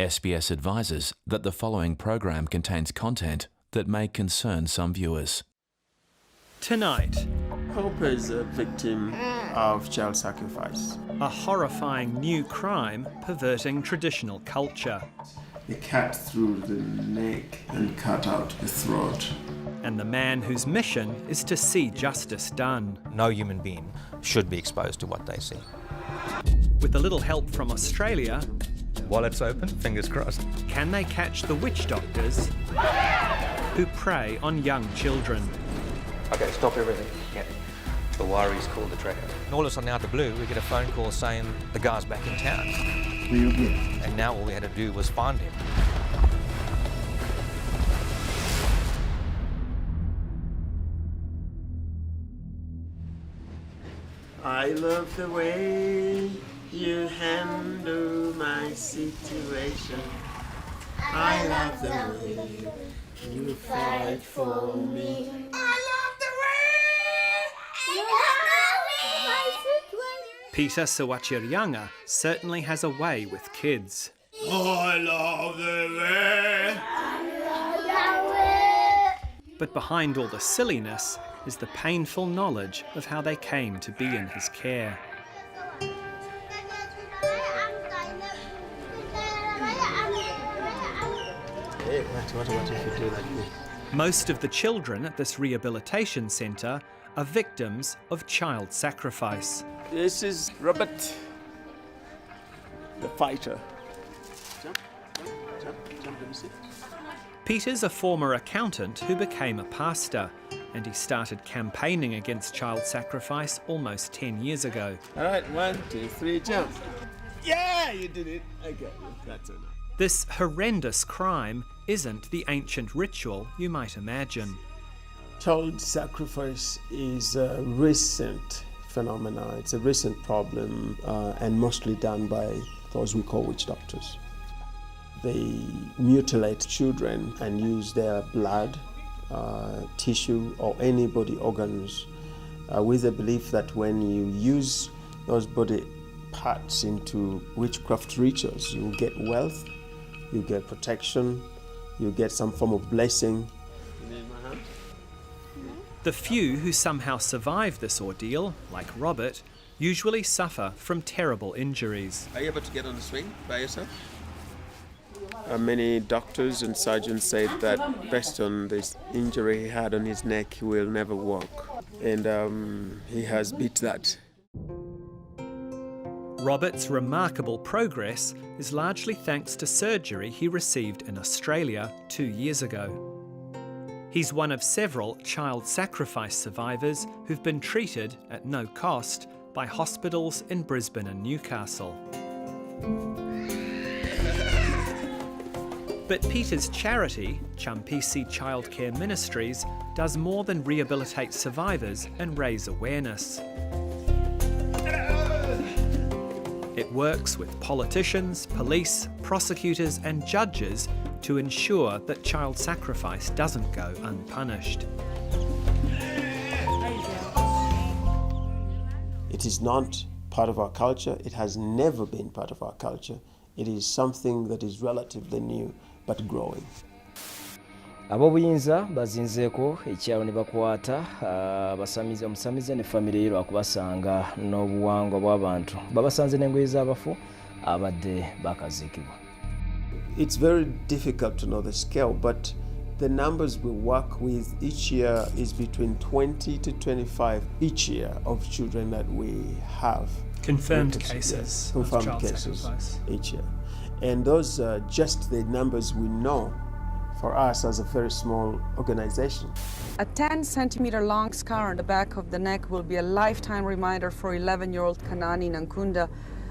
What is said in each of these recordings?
SBS advises that the following program contains content that may concern some viewers. Tonight, Hope is a victim of child sacrifice. a horrifying new crime perverting traditional culture, They cut through the neck and cut out the throat. and the man whose mission is to see justice done. No human being should be exposed to what they see. With a little help from Australia, While it's open, fingers crossed. can they catch the witch doctors who prey on young children? Okay, stop everything. Yeah. The wiry's called the tracker. And all of a sudden, out of the blue, we get a phone call saying the guy's back in town. And now all we had to do was find him. I love the way you handle my situation. I love the way you fight for me. I love the way you handle my situation. Peter Sawachiryanga certainly has a way with kids. I love the way. But behind all the silliness is the painful knowledge of how they came to be in his care. What if you do like this? Most of the children at this rehabilitation centre are victims of child sacrifice. This is Robert, the fighter. Jump, let me see. Peter's a former accountant who became a pastor, and he started campaigning against child sacrifice almost 10 years ago. All right, 1, 2, 3, jump. Yeah, you did it. I got you. That's enough. This horrendous crime isn't the ancient ritual you might imagine. Child sacrifice is a recent phenomenon. It's a recent problem and mostly done by those we call witch doctors. They mutilate children and use their blood, tissue or any body organs with the belief that when you use those body parts into witchcraft rituals, you will get wealth, you get protection, you get some form of blessing. The few who somehow survive this ordeal, like Robert, usually suffer from terrible injuries. Are you able to get on the swing by yourself? Many doctors and surgeons said that based on this injury he had on his neck, he will never walk. And he has beat that. Robert's remarkable progress is largely thanks to surgery he received in Australia 2 years ago. He's one of several child sacrifice survivors who've been treated at no cost by hospitals in Brisbane and Newcastle. But Peter's charity, Champisi Childcare Ministries, does more than rehabilitate survivors and raise awareness. It works with politicians, police, prosecutors and judges to ensure that child sacrifice doesn't go unpunished. It is not part of our culture. It has never been part of our culture. It is something that is relatively new but growing. Ab'obuyinza bazinzeeko ekyalo ne bakwata omusamize ne famire ye lwakubasanga n'obuwangwa bw'abantu babasanze n'engoye z'abafu abadde bakaziikibwa. It's very difficult to know the scale, but the numbers we work with each year is between 20 to 25 each year of children that we have. Confirmed Yes, cases confirmed of child cases sacrifice. each year. And those are just the numbers we know for us as a very small organization. A 10-centimeter long scar on the back of the neck will be a lifetime reminder for 11-year-old Kanani Nankunda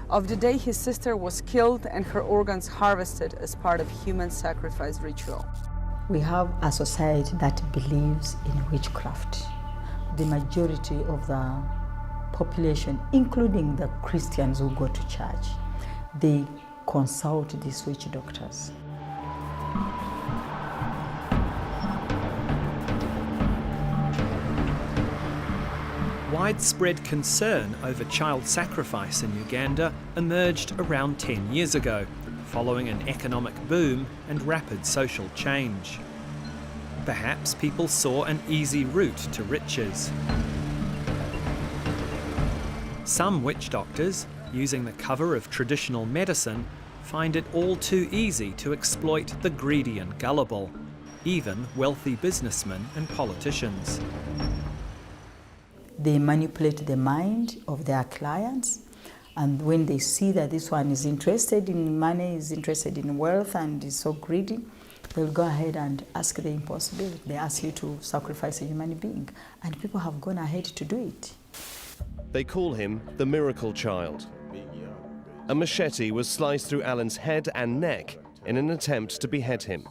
of the day his sister was killed and her organs harvested as part of human sacrifice ritual. We have a society that believes in witchcraft. The majority of the population, including the Christians who go to church, they consult these witch doctors. Widespread concern over child sacrifice in Uganda emerged around 10 years ago, following an economic boom and rapid social change. Perhaps people saw an easy route to riches. Some witch doctors, using the cover of traditional medicine, find it all too easy to exploit the greedy and gullible, even wealthy businessmen and politicians. They manipulate the mind of their clients, and when they see that this one is interested in money, is interested in wealth, and is so greedy, they'll go ahead and ask the impossible. They ask you to sacrifice a human being, and people have gone ahead to do it. They call him the miracle child. A machete was sliced through Alan's head and neck in an attempt to behead him.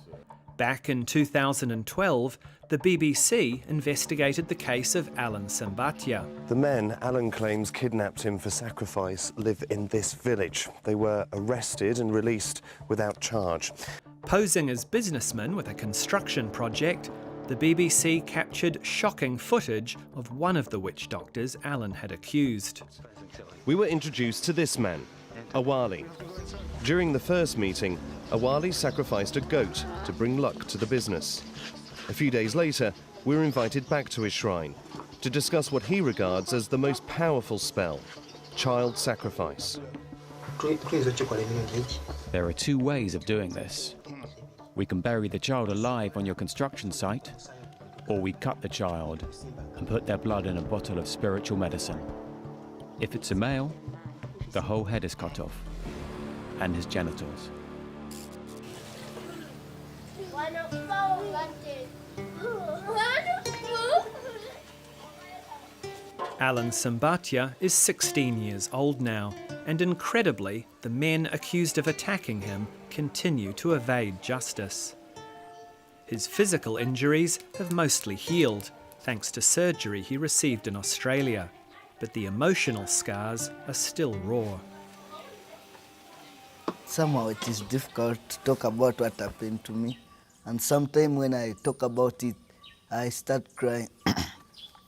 Back in 2012, the BBC investigated the case of Alan Sambatia. The men Alan claims kidnapped him for sacrifice live in this village. They were arrested and released without charge. Posing as businessmen with a construction project, the BBC captured shocking footage of one of the witch doctors Alan had accused. We were introduced to this man, Awali. During the first meeting, Awali sacrificed a goat to bring luck to the business. A few days later, we were invited back to his shrine to discuss what he regards as the most powerful spell, child sacrifice. There are two ways of doing this. We can bury the child alive on your construction site, or we cut the child and put their blood in a bottle of spiritual medicine. If it's a male, the whole head is cut off, and his genitals. Alan Sambatia is 16 years old now, and incredibly, the men accused of attacking him continue to evade justice. His physical injuries have mostly healed, thanks to surgery he received in Australia, but the emotional scars are still raw. Somehow it is difficult to talk about what happened to me, and sometimes when I talk about it, I start crying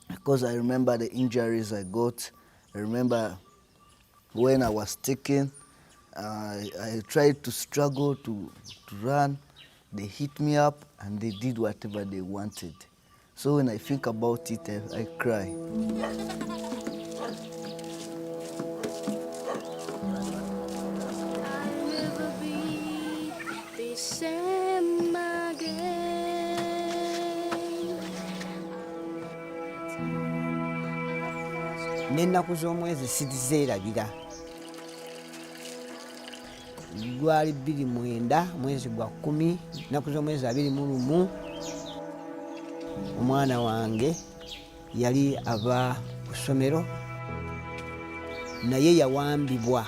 because I remember the injuries I got. I remember when I was taken, I tried to struggle to run. They hit me up and they did whatever they wanted. So when I think about it, I cry. N'ennaku z'omwezi sizizeerabira. Gwali 29 mwezi gwa 10, ennaku z'omwezi 21, omwana wange yali ava ku ssomero naye yawambibwa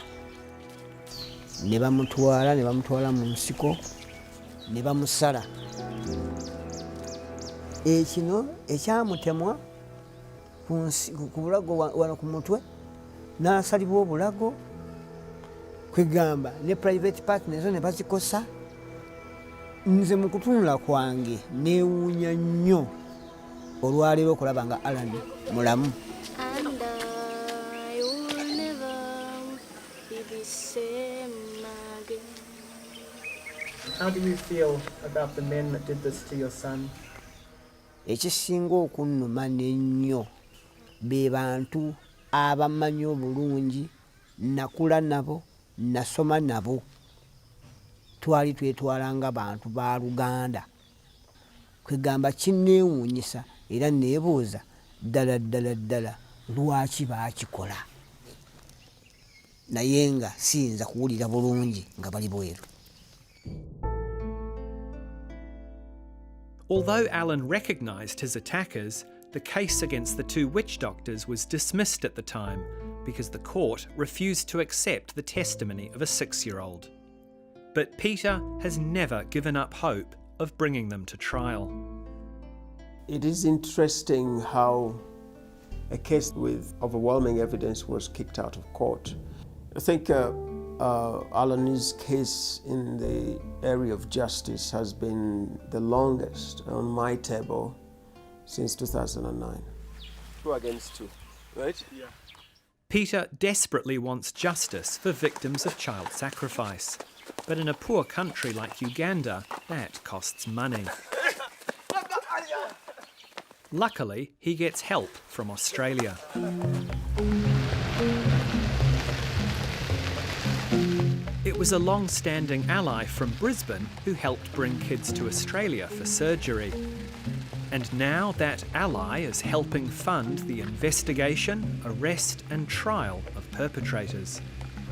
ne bamutwala mu nsiko ne bamusala. Ekino ekyamutemwa ku bulago wano ku mutwe n'asalibwa obulago, kwegamba ne private park nazo ne bazikosa. Nze mu kutunula kwange neewuunya nnyo olwaleero okulaba nga Alan mulamu. How do you feel about the men that did this to your son? Ekisinga okunnuma n'ennyo be bantu abamanyi obulungi, nakula nabo, nasoma nabo. Twali twetwala nga bantu ba Luganda. Kwegamba kinneewuunyisa era neebuuza ddala lwaki baakikola. Naye nga siyinza kuwulira bulungi nga bali bweru. Although Alan recognised his attackers, the case against the two witch doctors was dismissed at the time because the court refused to accept the testimony of a 6-year-old. But Peter has never given up hope of bringing them to trial. It is interesting how a case with overwhelming evidence was kicked out of court. I think Alan's case in the area of justice has been the longest on my table since 2009. 2 against 2, right? Yeah. Peter desperately wants justice for victims of child sacrifice. But in a poor country like Uganda, that costs money. Luckily, he gets help from Australia. It was a long-standing ally from Brisbane who helped bring kids to Australia for surgery. And now that ally is helping fund the investigation, arrest and trial of perpetrators.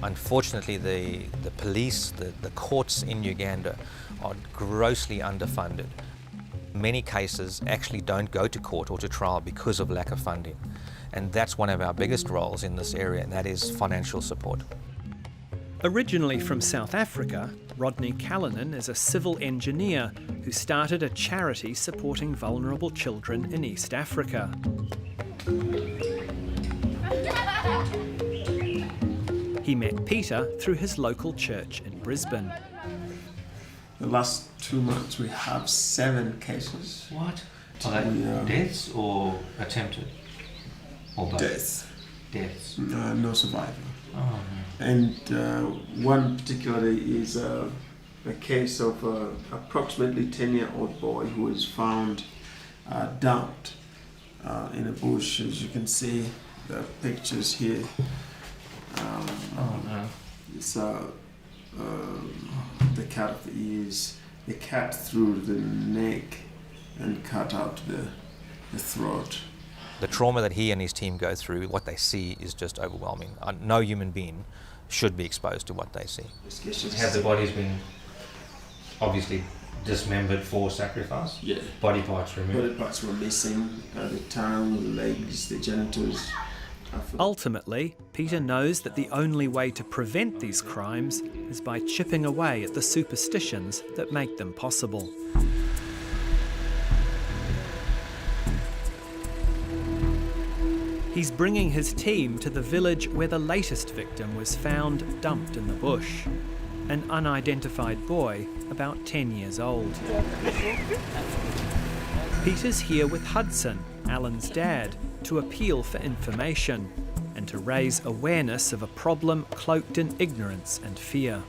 Unfortunately, the police, the courts in Uganda are grossly underfunded. Many cases actually don't go to court or to trial because of lack of funding. And that's one of our biggest roles in this area, and that is financial support. Originally from South Africa, Rodney Callanan is a civil engineer who started a charity supporting vulnerable children in East Africa. He met Peter through his local church in Brisbane. The last 2 months we have 7 cases. What? Are they deaths or attempted? Or both? Deaths. No survivor. Oh, no. And one particularly is a case of approximately 10-year-old boy who is found dumped in a bush. As you can see, the pictures here. It's the cut of the ears, the cut through the neck and cut out the throat. The trauma that he and his team go through, what they see is just overwhelming. No human being should be exposed to what they see. Have the bodies been obviously dismembered for sacrifice? Yeah. Body parts removed? Body parts were missing, the tongue, the legs, the genitals. Ultimately, Peter knows that the only way to prevent these crimes is by chipping away at the superstitions that make them possible. He's bringing his team to the village where the latest victim was found dumped in the bush. An unidentified boy about 10 years old. Peter's here with Hudson, Alan's dad, to appeal for information and to raise awareness of a problem cloaked in ignorance and fear.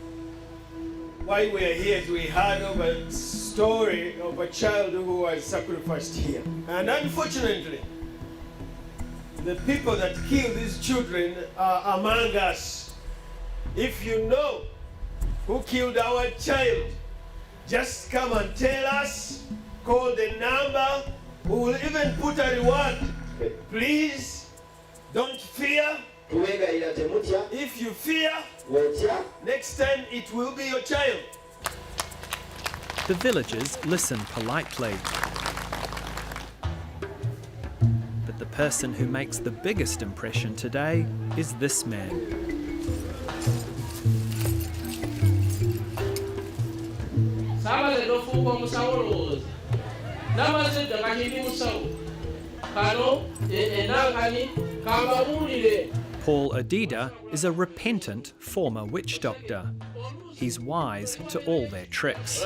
Why we are here is we heard of a story of a child who was sacrificed here. And unfortunately, the people that kill these children are among us. If you know who killed our child, just come and tell us, call the number, we will even put a reward. Please, don't fear. If you fear, next time it will be your child. The villagers listen politely. But the person who makes the biggest impression today is this man. Paul Adida is a repentant former witch doctor. He's wise to all their tricks.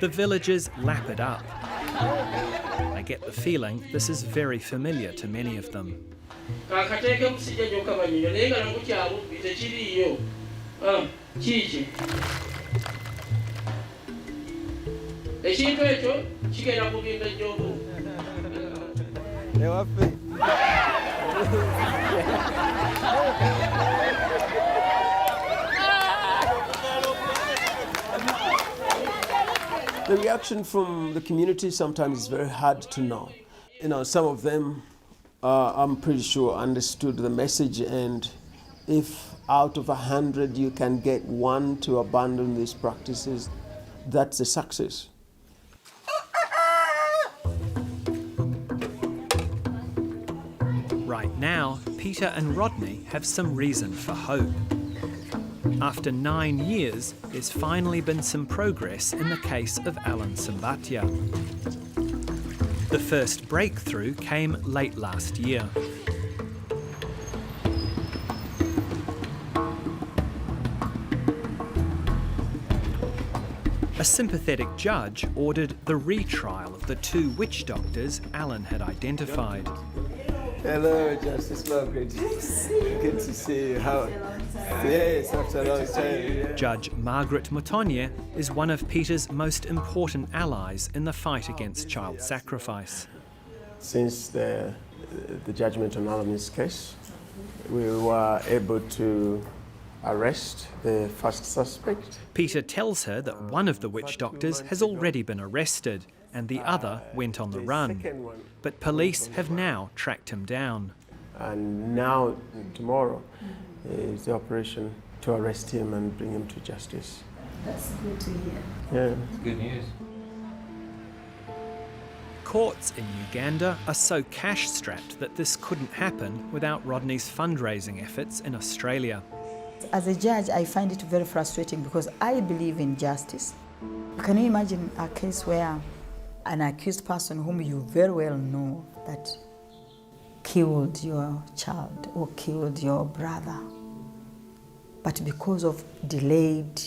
The villagers lap it up. I get the feeling this is very familiar to many of them. The reaction from the community sometimes is very hard to know. You know, some of them, I'm pretty sure, understood the message, and if out of 100 you can get 1 to abandon these practices, that's a success. Right now, Peter and Rodney have some reason for hope. After 9 years, there's finally been some progress in the case of Alan Sambatia. The first breakthrough came late last year. A sympathetic judge ordered the retrial of the two witch doctors Alan had identified. Hello, Justice Margaret. Good to see you. How? Yes, after a long time. Yeah. Judge Margaret Mutonye is one of Peter's most important allies in the fight against child sacrifice. Since the judgment on Alan's case, we were able to arrest the first suspect. Peter tells her that one of the witch doctors has already been arrested and the other went on the run. But police have now tracked him down. And now, tomorrow, is the operation to arrest him and bring him to justice. That's good to hear. Yeah. Good news. Courts in Uganda are so cash-strapped that this couldn't happen without Rodney's fundraising efforts in Australia. As a judge, I find it very frustrating because I believe in justice. Can you imagine a case where an accused person whom you very well know that killed your child or killed your brother, but because of delayed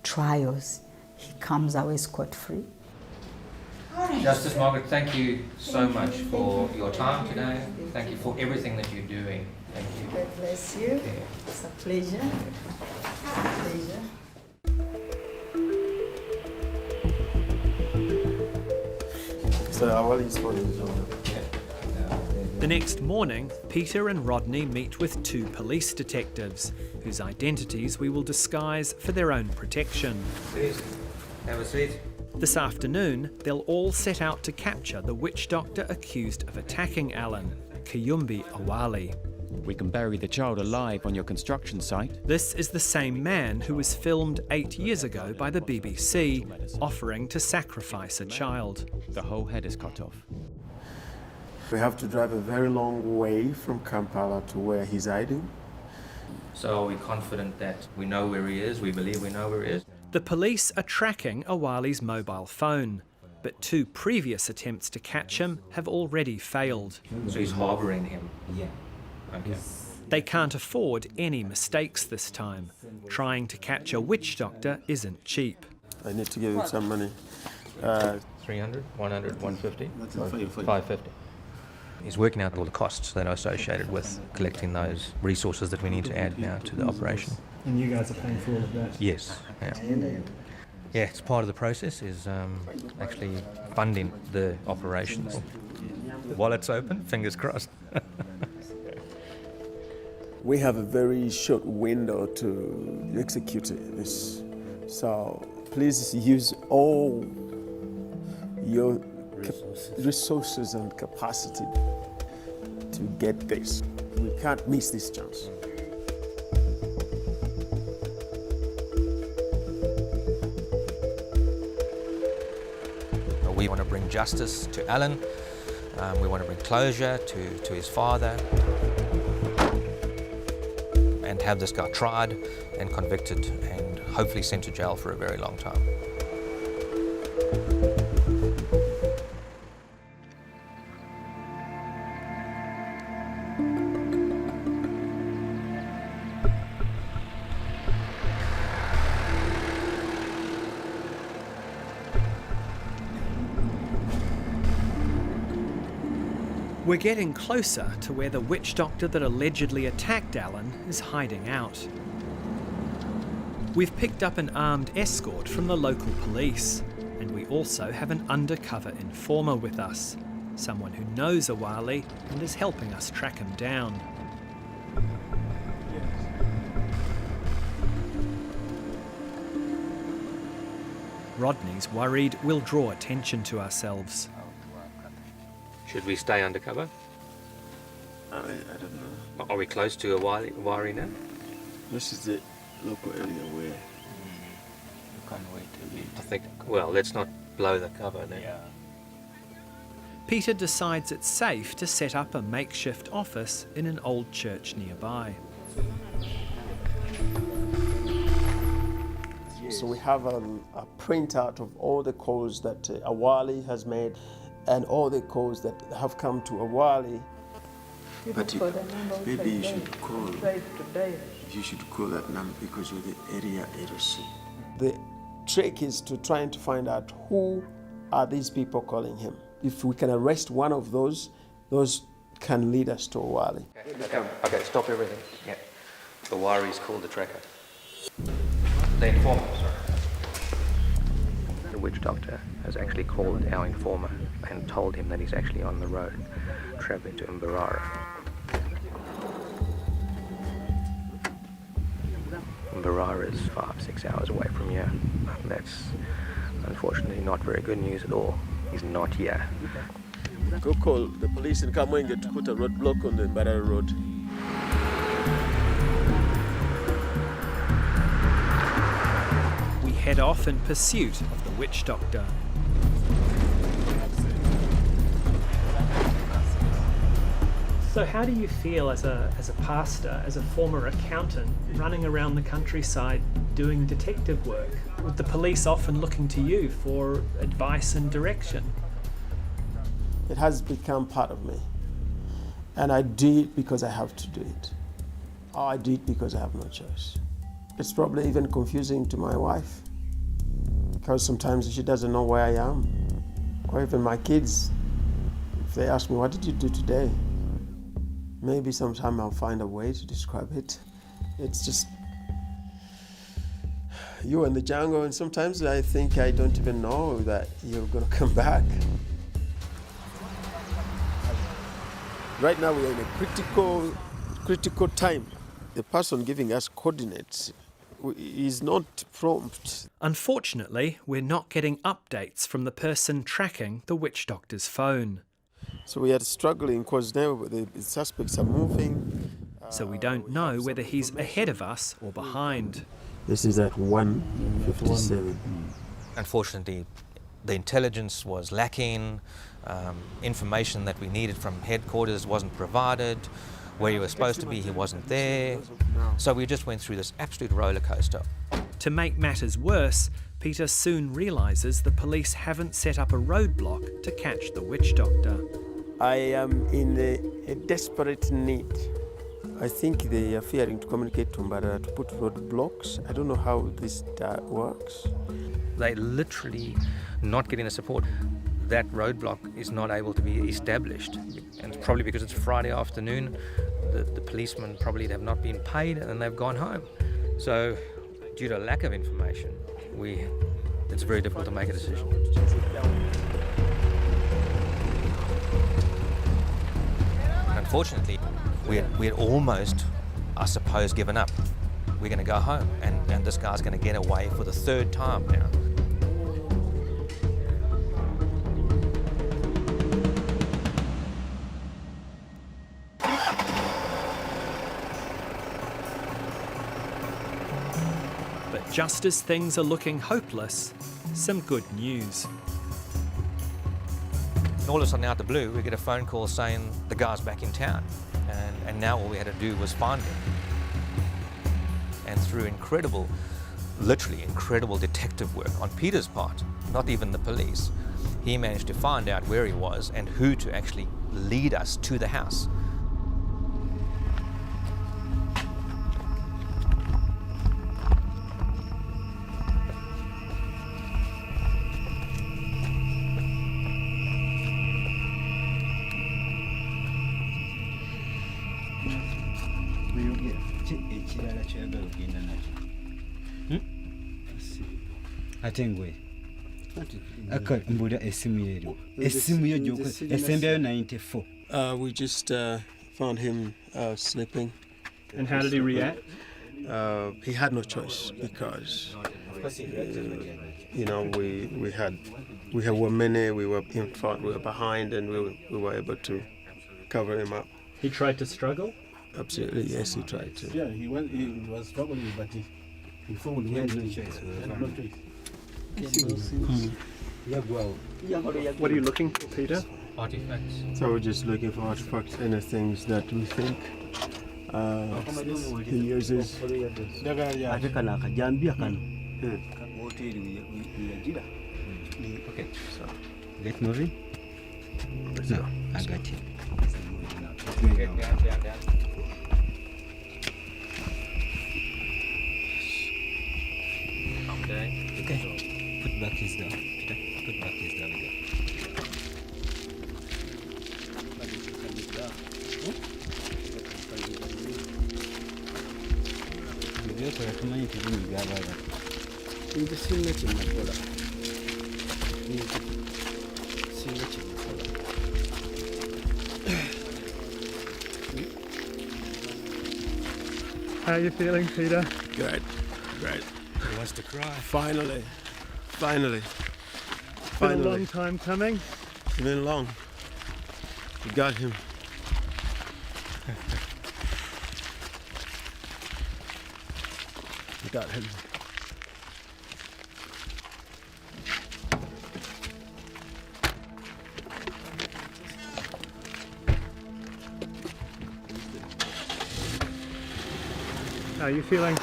trials, he comes away scot-free? Justice Margaret, thank you so much for your time today. Thank you for everything that you're doing. Thank you. God bless you. Yeah. It's a pleasure. It's a pleasure. So Awali's phone is on. The next morning, Peter and Rodney meet with two police detectives, whose identities we will disguise for their own protection. Please, have a seat. This afternoon, they'll all set out to capture the witch doctor accused of attacking Alan, Kiyumbi Awali. We can bury the child alive on your construction site. This is the same man who was filmed 8 years ago by the BBC, offering to sacrifice a child. The whole head is cut off. We have to drive a very long way from Kampala to where he's hiding. So are we confident that we know where he is? We believe we know where he is? The police are tracking Awali's mobile phone, but two previous attempts to catch him have already failed. So he's harbouring him? Yeah. Okay. They can't afford any mistakes this time. Trying to catch a witch doctor isn't cheap. I need to give him some money. 300, 100, 150? 550. He's working out all the costs that are associated with collecting those resources that we need to add now to the operation. And you guys are paying for all of that? Yes. Yeah. Yeah, it's part of the process is actually funding the operations. While it's open, fingers crossed. We have a very short window to execute this. So please use all your resources and capacity to get this. We can't miss this chance. We want to bring justice to Alan. We want to bring closure to his father and have this guy tried and convicted and hopefully sent to jail for a very long time. We're getting closer to where the witch doctor that allegedly attacked Alan is hiding out. We've picked up an armed escort from the local police, and we also have an undercover informer with us, someone who knows Awali and is helping us track him down. Rodney's worried we'll draw attention to ourselves. Should we stay undercover? I don't know. Are we close to Awali now? This is the local area where You can't wait a bit. I think, well, let's not blow the cover then. Yeah. Peter decides it's safe to set up a makeshift office in an old church nearby. So we have a printout of all the calls that Awali has made and all the calls that have come to Awali. But maybe you should call. You should call that number because you're the area LC. The trick is to trying to find out who are these people calling him. If we can arrest one of those can lead us to Owali. Okay, stop everything. Yeah. The Wari's called the tracker. The informer, sorry. The witch doctor has actually called our informer and told him that he's actually on the road, travelling to Mbarara. Mbarara is 5-6 hours away from here. That's unfortunately not very good news at all. He's not here. Go call the police in Kamwenge to put a roadblock on the Mbarara road. We head off in pursuit of the witch doctor. So how do you feel as a pastor, as a former accountant, running around the countryside doing detective work, with the police often looking to you for advice and direction? It has become part of me. And I do it because I have to do it. Or I do it because I have no choice. It's probably even confusing to my wife, because sometimes she doesn't know where I am. Or even my kids, if they ask me, what did you do today? Maybe sometime I'll find a way to describe it. It's just you in the jungle, and sometimes I think I don't even know that you're gonna come back. Right now we are in a critical time. The person giving us coordinates is not prompt. Unfortunately, we're not getting updates from the person tracking the witch doctor's phone. So we are struggling because now the suspects are moving. So we don't know whether he's ahead of us or behind. This is at 1:57. Unfortunately, the intelligence was lacking. Information that we needed from headquarters wasn't provided. Where he was supposed to be, he wasn't there. So we just went through this absolute roller coaster. To make matters worse, Peter soon realises the police haven't set up a roadblock to catch the witch doctor. I am in a desperate need. I think they are fearing to communicate to Mbarara to put roadblocks. I don't know how this works. They're literally not getting the support. That roadblock is not able to be established. And it's probably because it's Friday afternoon. The policemen probably have not been paid and they've gone home. So due to lack of information, it's very difficult to make a decision. Unfortunately, we had almost, I suppose, given up. We're going to go home, and this guy's going to get away for the third time now. But just as things are looking hopeless, some good news. All of a sudden, out of the blue, we get a phone call saying the guy's back in town. And now all we had to do was find him. And through literally incredible detective work on Peter's part, not even the police, he managed to find out where he was and who to actually lead us to the house. ate ngwe mbuda esimu yeru esimu yo joko esembyayo 94. We just found him sleeping. And how did he react? He had no choice because we were many, we were in front, we were behind, and we were able to cover him up. He tried to struggle? Absolutely, yes, he tried to. Yeah, he was struggling, but he found he had no choice. What are you looking for, Peter? Artifacts. So we're just looking for artifacts and things that we think he uses. Okay, so let's move in. Let's go. I got you. Down. Calm Okay. Okay. Put back his down. Peter, put back his down again. How are you feeling, Peter? Good. Great. He wants to cry. Finally. Finally. Been a long time coming. It's been long. We got him. We got him. How are you feeling?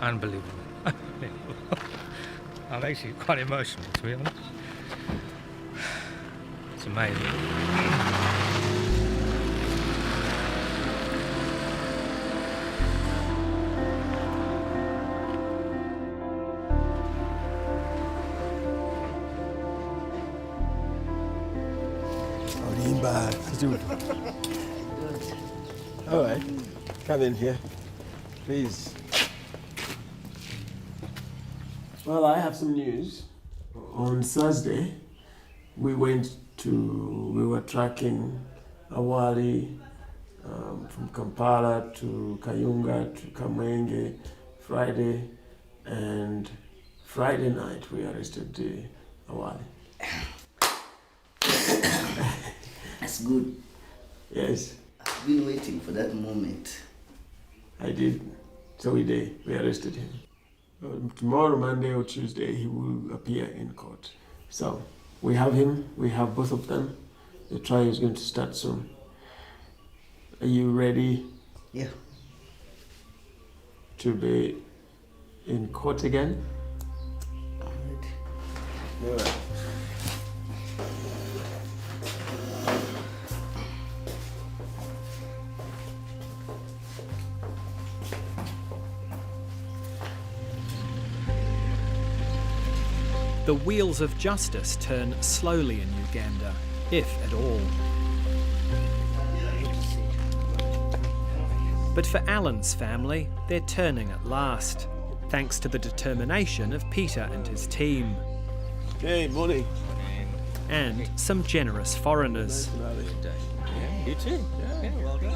Unbelievable. I'm actually quite emotional, to be honest. It's amazing. All right. Come in here, please. Well, I have some news. On Thursday, we were tracking Awali from Kampala to Kayunga to Kamwenge Friday, and Friday night we arrested Awali. That's good. Yes. I've been waiting for that moment. I did. So we did. We arrested him. Tomorrow, Monday or Tuesday, he will appear in court. So we have him. We have both of them. The trial is going to start soon. Are you ready? Yeah. To be in court again? I'm ready. All right. The wheels of justice turn slowly in Uganda, if at all. But for Alan's family, they're turning at last, thanks to the determination of Peter and his team. Hey, morning. And some generous foreigners. You too. Yeah, well done.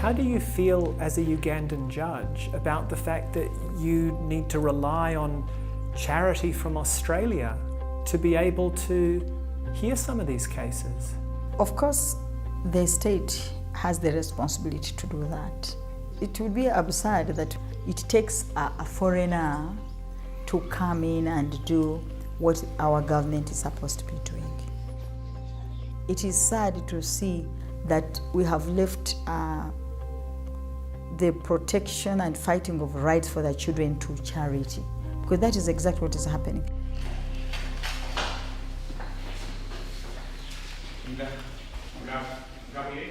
How do you feel as a Ugandan judge about the fact that you need to rely on charity from Australia to be able to hear some of these cases? Of course, the state has the responsibility to do that. It would be absurd that it takes a foreigner to come in and do what our government is supposed to be doing. It is sad to see that we have left the protection and fighting of rights for the children to charity, because that is exactly what is happening.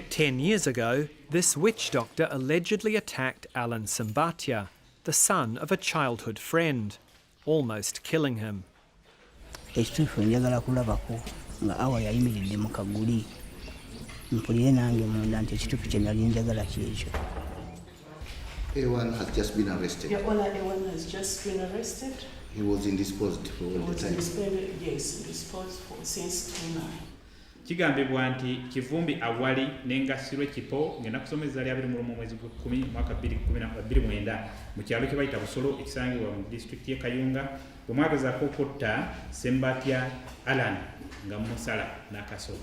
Ten years ago, this witch doctor allegedly attacked Alan Sambatia, the son of a childhood friend, almost killing him. Ekituufu njagala kulabako nga awa yayimiridde mu kaguli mpulire nange munda nti ekituufu kye nali njagala kyekyo. A1 has just been arrested. Your Honor, A1 has just been arrested. He was indisposed for all the time. Yes, indisposed for since 29. Kigambibwa nti Kivumbi awali n'engasirwa ekipo ngenda kusomeza lya 21 mwezi gwa 10 mwaka 2029 mu kyalo kye bayita Busolo ekisangibwa mu district y'e Kayunga bwe mwagezaako okutta Sembatya Alan nga musala n'akaso.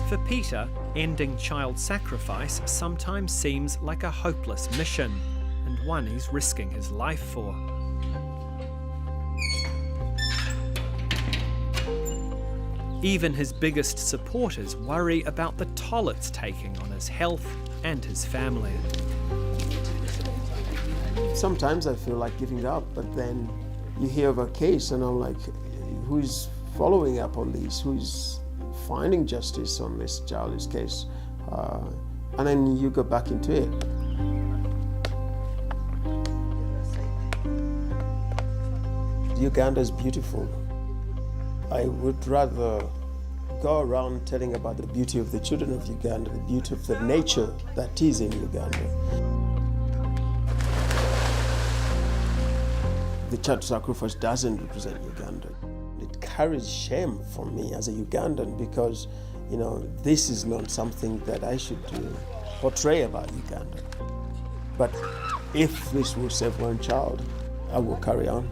For Peter, ending child sacrifice sometimes seems like a hopeless mission, and one he's risking his life for. Even his biggest supporters worry about the toll it's taking on his health and his family. Sometimes I feel like giving up, but then you hear of a case and I'm like, who's following up on these? Who's finding justice on this childish case? And then you go back into it. Uganda is beautiful. I would rather go around telling about the beauty of the children of Uganda, the beauty of the nature that is in Uganda. The child sacrifice doesn't represent Uganda. It carries shame for me as a Ugandan because, you know, this is not something that I should portray about Uganda. But if this will save one child, I will carry on.